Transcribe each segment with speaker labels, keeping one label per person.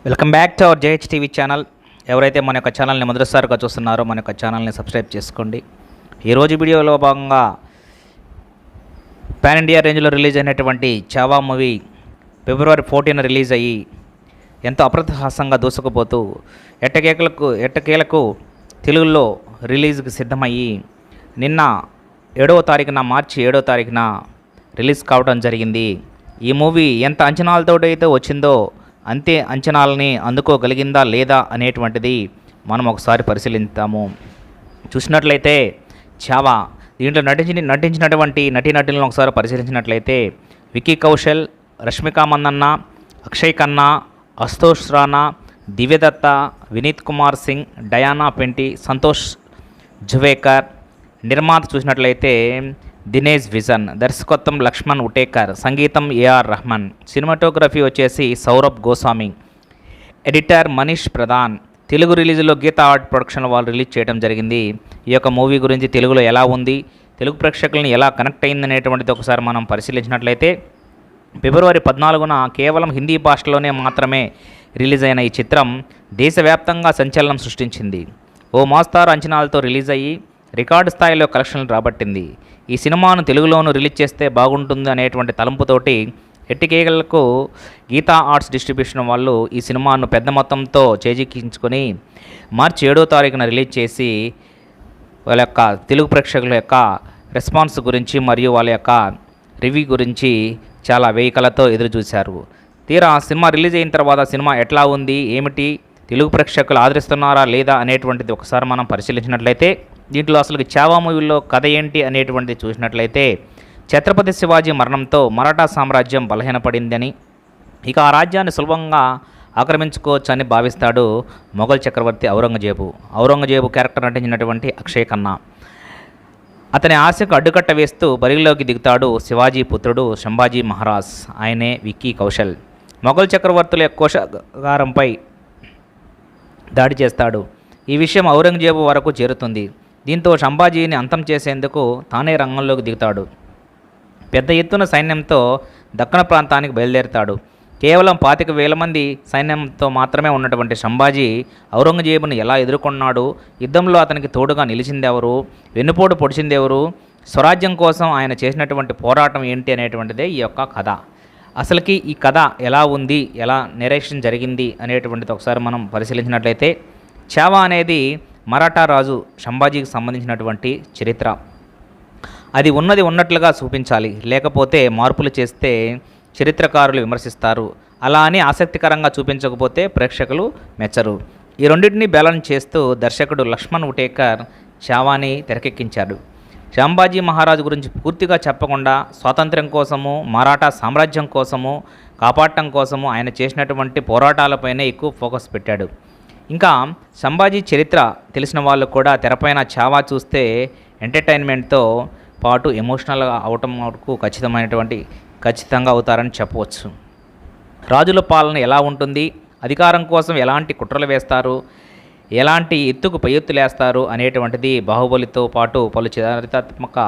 Speaker 1: Welcome back to our JH TV channel. ఎవరైతే మన యొక్క ఛానల్ని మొదటిసారిగా చూస్తున్నారో మన యొక్క ఛానల్ని సబ్స్క్రైబ్ చేసుకోండి. ఈరోజు వీడియోలో భాగంగా పాన్ ఇండియా రేంజ్లో రిలీజ్ అయినటువంటి చావా మూవీ ఫిబ్రవరి 14 రిలీజ్ అయ్యి ఎంతో అప్రతిహాసంగా దూసుకుపోతూ ఎట్టకేలకు తెలుగులో రిలీజ్కి సిద్ధమయ్యి నిన్న మార్చి 7వ తారీఖున రిలీజ్ కావడం జరిగింది. ఈ మూవీ ఎంత అంచనాలతో అయితే వచ్చిందో అంతే అంచనాలని అందుకోగలిగిందా లేదా అనేటువంటిది మనం ఒకసారి పరిశీలిద్దాము. చూసినట్లయితే చావా దీంట్లో నటించినటువంటి నటీనటులను ఒకసారి పరిశీలించినట్లయితే విక్కీ కౌశల్, రష్మిక మందన్న, అక్షయ్ ఖన్నా, అశుతోష్ రాణా, దివ్యదత్త, వినీత్ కుమార్ సింగ్, డయానా పెంటి, సంతోష్ జువేకర్. నిర్మాత చూసినట్లయితే దినేష్ విజన్, దర్శకత్వం లక్ష్మణ్ ఉటేకర్, సంగీతం ఏఆర్ రెహమాన్, సినిమాటోగ్రఫీ వచ్చేసి సౌరభ్ గోస్వామి, ఎడిటర్ మనీష్ ప్రధాన్. తెలుగు రిలీజ్లో గీతా ఆర్ట్ ప్రొడక్షన్ వాళ్ళు రిలీజ్ చేయడం జరిగింది. ఈ యొక్క మూవీ గురించి తెలుగులో ఎలా ఉంది, తెలుగు ప్రేక్షకులను ఎలా కనెక్ట్ అయింది అనేటువంటిది ఒకసారి మనం పరిశీలించినట్లయితే ఫిబ్రవరి 14న కేవలం హిందీ భాషలోనే మాత్రమే రిలీజ్ అయిన ఈ చిత్రం దేశవ్యాప్తంగా సంచలనం సృష్టించింది. ఓ మోస్తారు అంచనాలతో రిలీజ్ అయ్యి రికార్డు స్థాయిలో కలెక్షన్లు రాబట్టింది. ఈ సినిమాను తెలుగులోనూ రిలీజ్ చేస్తే బాగుంటుంది అనేటువంటి తలంపుతోటి ఎట్టికేగలకు గీతా ఆర్ట్స్ డిస్ట్రిబ్యూషన్ వాళ్ళు ఈ సినిమాను పెద్ద మొత్తంతో చేజిక్కించుకొని మార్చి 7వ తారీఖున రిలీజ్ చేసి వాళ్ళ యొక్క తెలుగు ప్రేక్షకుల యొక్క రెస్పాన్స్ గురించి మరియు వాళ్ళ యొక్క రివ్యూ గురించి చాలా వేయికలతో ఎదురుచూశారు. తీరా సినిమా రిలీజ్ అయిన తర్వాత సినిమా ఎట్లా ఉంది, ఏమిటి, తెలుగు ప్రేక్షకులు ఆదరిస్తున్నారా లేదా అనేటువంటిది ఒకసారి మనం పరిశీలించినట్లయితే దీంట్లో అసలు చావా మూవీలో కథ ఏంటి అనేటువంటిది చూసినట్లయితే ఛత్రపతి శివాజీ మరణంతో మరాఠా సామ్రాజ్యం బలహీనపడిందని, ఇక ఆ రాజ్యాన్ని సులభంగా ఆక్రమించుకోవచ్చని భావిస్తాడు మొఘల్ చక్రవర్తి ఔరంగజేబు క్యారెక్టర్ నటించినటువంటి అక్షయ్ ఖన్నా. అతని ఆశకు అడ్డుకట్ట వేస్తూ బరిలోకి దిగుతాడు శివాజీ పుత్రుడు సంభాజీ మహారాజ్, ఆయనే విక్కీ కౌశల్. మొఘల్ చక్రవర్తుల కోశాగారంపై దాడి చేస్తాడు. ఈ విషయం ఔరంగజేబు వరకు చేరుతుంది. దీంతో సంభాజీని అంతం చేసేందుకు తానే రంగంలోకి దిగుతాడు. పెద్ద ఎత్తున సైన్యంతో దక్కన ప్రాంతానికి బయలుదేరుతాడు. కేవలం 25,000 మంది సైన్యంతో మాత్రమే ఉన్నటువంటి సంభాజీ ఔరంగజేబును ఎలా ఎదుర్కొన్నాడు, యుద్ధంలో అతనికి తోడుగా నిలిచిందెవరు, వెన్నుపోటు పొడిచిందెవరు, స్వరాజ్యం కోసం ఆయన చేసినటువంటి పోరాటం ఏంటి అనేటువంటిదే ఈ యొక్క కథ. అసలుకి ఈ కథ ఎలా ఉంది, ఎలా నెరేషన్ జరిగింది అనేటువంటిది ఒకసారి మనం పరిశీలించినట్లయితే చావా అనేది మరాఠా రాజు సంభాజీకి సంబంధించినటువంటి చరిత్ర. అది ఉన్నట్లుగా చూపించాలి, లేకపోతే మార్పులు చేస్తే చరిత్రకారులు విమర్శిస్తారు. అలా అని ఆసక్తికరంగా చూపించకపోతే ప్రేక్షకులు మెచ్చరు. ఈ రెండింటినీ బ్యాలెన్స్ చేస్తూ దర్శకుడు లక్ష్మణ్ ఉటేకర్ చావాని తెరకెక్కించాడు. సంభాజీ మహారాజు గురించి పూర్తిగా చెప్పకుండా స్వాతంత్ర్యం కోసము, మరాఠా సామ్రాజ్యం కోసము, కాపాడటం కోసము ఆయన చేసినటువంటి పోరాటాలపైనే ఎక్కువ ఫోకస్ పెట్టాడు. ఇంకా సంభాజీ చరిత్ర తెలిసిన వాళ్ళు కూడా తెరపైన చావా చూస్తే ఎంటర్టైన్మెంట్తో పాటు ఎమోషనల్గా అవటం వరకు ఖచ్చితంగా అవుతారని చెప్పవచ్చు. రాజుల పాలన ఎలా ఉంటుంది, అధికారం కోసం ఎలాంటి కుట్రలు వేస్తారు, ఎలాంటి ఎత్తుకు పై ఎత్తులేస్తారు అనేటువంటిది బాహుబలితో పాటు పలు చారిత్రాత్మక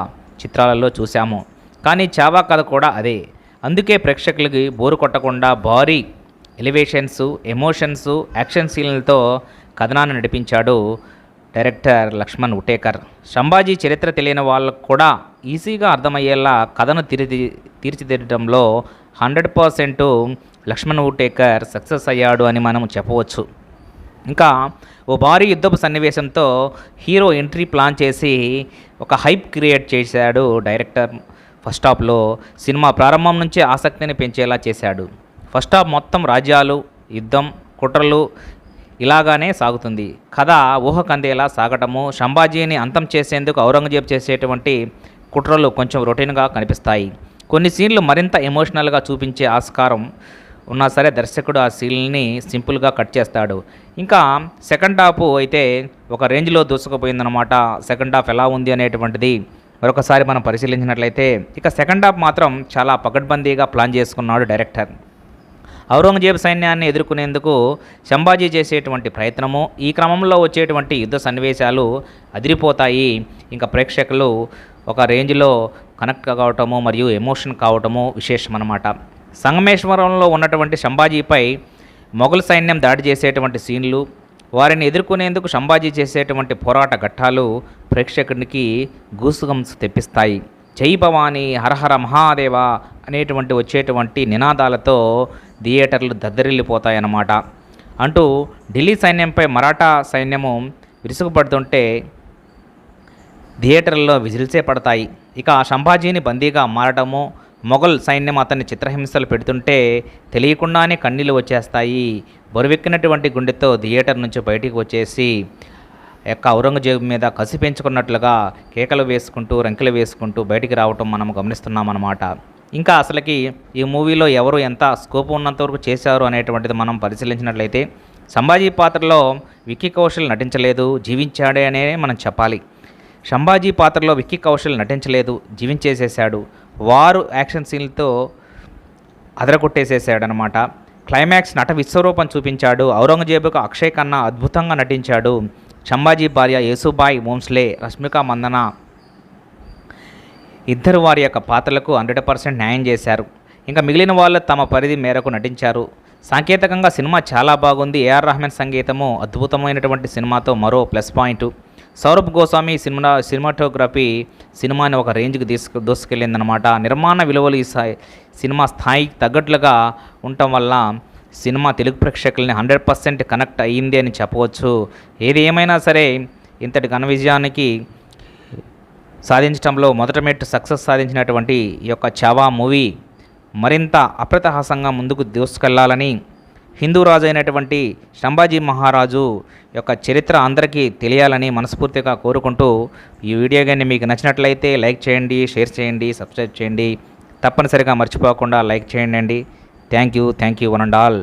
Speaker 1: చిత్రాలలో చూశాము. కానీ చావా కథ కూడా అదే. అందుకే ప్రేక్షకులకి బోరు కొట్టకుండా భారీ ఎలివేషన్స్, ఎమోషన్స్, యాక్షన్ సీన్లతో కథనాన్ని నడిపించాడు డైరెక్టర్ లక్ష్మణ్ ఉటేకర్. సంభాజీ చరిత్ర తెలియని వాళ్ళకు కూడా ఈజీగా అర్థమయ్యేలా కథను తీర్చిదిద్దడంలో 100% లక్ష్మణ్ ఉటేకర్ సక్సెస్ అయ్యాడు అని మనం చెప్పవచ్చు. ఇంకా ఓ భారీ యుద్ధపు సన్నివేశంతో హీరో ఎంట్రీ ప్లాన్ చేసి ఒక హైప్ క్రియేట్ చేశాడు డైరెక్టర్. ఫస్ట్ హాఫ్లో సినిమా ప్రారంభం నుంచే ఆసక్తిని పెంచేలా చేశాడు. ఫస్ట్ హాఫ్ మొత్తం రాజ్యాలు, యుద్ధం, కుట్రలు ఇలాగానే సాగుతుంది. కథ ఊహకందేలా సాగటము, సంభాజీని అంతం చేసేందుకు ఔరంగజేబు చేసేటువంటి కుట్రలు కొంచెం రొటీన్గా కనిపిస్తాయి. కొన్ని సీన్లు మరింత ఎమోషనల్గా చూపించే ఆస్కారం ఉన్నా సరే దర్శకుడు ఆ సీన్ని సింపుల్గా కట్ చేస్తాడు. ఇంకా సెకండ్ హాఫ్ అయితే ఒక రేంజ్లో దూసుకుపోయిందనమాట. సెకండ్ హాఫ్ ఎలా ఉంది అనేటువంటిది మరొకసారి మనం పరిశీలించినట్లయితే ఇక సెకండ్ హాఫ్ మాత్రం చాలా పకడ్బందీగా ప్లాన్ చేసుకున్నాడు డైరెక్టర్. ఔరంగజేబు సైన్యాన్ని ఎదుర్కొనేందుకు సంభాజీ చేసేటువంటి ప్రయత్నము, ఈ క్రమంలో వచ్చేటువంటి యుద్ధ సన్నివేశాలు అదిరిపోతాయి. ఇంకా ప్రేక్షకులు ఒక రేంజ్లో కనెక్ట్ కావటము మరియు ఎమోషన్ కావటము విశేషం అన్నమాట. సంగమేశ్వరంలో ఉన్నటువంటి సంభాజీపై మొఘల్ సైన్యం దాడి చేసేటువంటి సీన్లు, వారిని ఎదుర్కొనేందుకు సంభాజీ చేసేటువంటి పోరాట ఘట్టాలు ప్రేక్షకునికి గూసుగంస్ తెప్పిస్తాయి. జై భవానీ, హరహర మహాదేవ అనేటువంటి వచ్చేటువంటి నినాదాలతో థియేటర్లు దద్దరిల్లిపోతాయన్నమాట. అంటూ ఢిల్లీ సైన్యంపై మరాఠా సైన్యము విరుసుకుపడుతుంటే థియేటర్లలో విజిల్సే పడతాయి. ఇక సంభాజీని బందీగా మారడము, మొఘల్ సైన్యం అతన్ని చిత్రహింసలు పెడుతుంటే తెలియకుండానే కన్నీళ్ళు వచ్చేస్తాయి. బరువెక్కినటువంటి గుండెతో థియేటర్ నుంచి బయటికి వచ్చేసి ఔరంగజేబు మీద కసి పెంచుకున్నట్లుగా కేకలు వేసుకుంటూ రంకెలు వేసుకుంటూ బయటికి రావటం మనం గమనిస్తున్నాం అన్నమాట. ఇంకా అసలుకి ఈ మూవీలో ఎవరు ఎంత స్కోప్ ఉన్నంతవరకు చేశారు అనేటువంటిది మనం పరిశీలించినట్లయితే సంభాజీ పాత్రలో విక్కీ కౌశల్ నటించలేదు, జీవించాడే అనే మనం చెప్పాలి. సంభాజీ పాత్రలో విక్కీ కౌశల్ నటించలేదు, జీవించేసేసాడు. వారు యాక్షన్ సీన్లతో అదరగొట్టేసేసాడనమాట. క్లైమాక్స్ నట విశ్వరూపం చూపించాడు. ఔరంగజేబుకు అక్షయ్ ఖన్నా అద్భుతంగా నటించాడు. సంభాజీ భార్య యేసుబాయ్ భోంస్లే, రష్మిక మందన ఇద్దరు వారి యొక్క పాత్రలకు 100% న్యాయం చేశారు. ఇంకా మిగిలిన వాళ్ళు తమ పరిధి మేరకు నటించారు. సాంకేతికంగా సినిమా చాలా బాగుంది. ఏఆర్ రెహమాన్ సంగీతము అద్భుతమైనటువంటి సినిమాతో మరో plus point. Saurabh Goswami cinematography సినిమాని ఒక రేంజ్కి దూసుకెళ్ళిందనమాట. నిర్మాణ విలువలు ఈ సినిమా స్థాయికి తగ్గట్లుగా ఉండటం వల్ల సినిమా తెలుగు ప్రేక్షకుల్ని 100% కనెక్ట్ అయ్యింది అని చెప్పవచ్చు. ఏది ఏమైనా సరే ఇంతటి ఘన విజయానికి సాధించడంలో మొదట మెట్టు సక్సెస్ సాధించినటువంటి ఈ యొక్క చావా మూవీ మరింత అప్రతహాసంగా ముందుకు దూసుకెళ్లాలని, హిందూ రాజు అయినటువంటి సంభాజీ మహారాజు యొక్క చరిత్ర అందరికీ తెలియాలని మనస్ఫూర్తిగా కోరుకుంటూ ఈ వీడియో కానీ మీకు నచ్చినట్లయితే లైక్ చేయండి, షేర్ చేయండి, సబ్స్క్రైబ్ చేయండి. తప్పనిసరిగా మర్చిపోకుండా లైక్ చేయండి. Thank you one and all.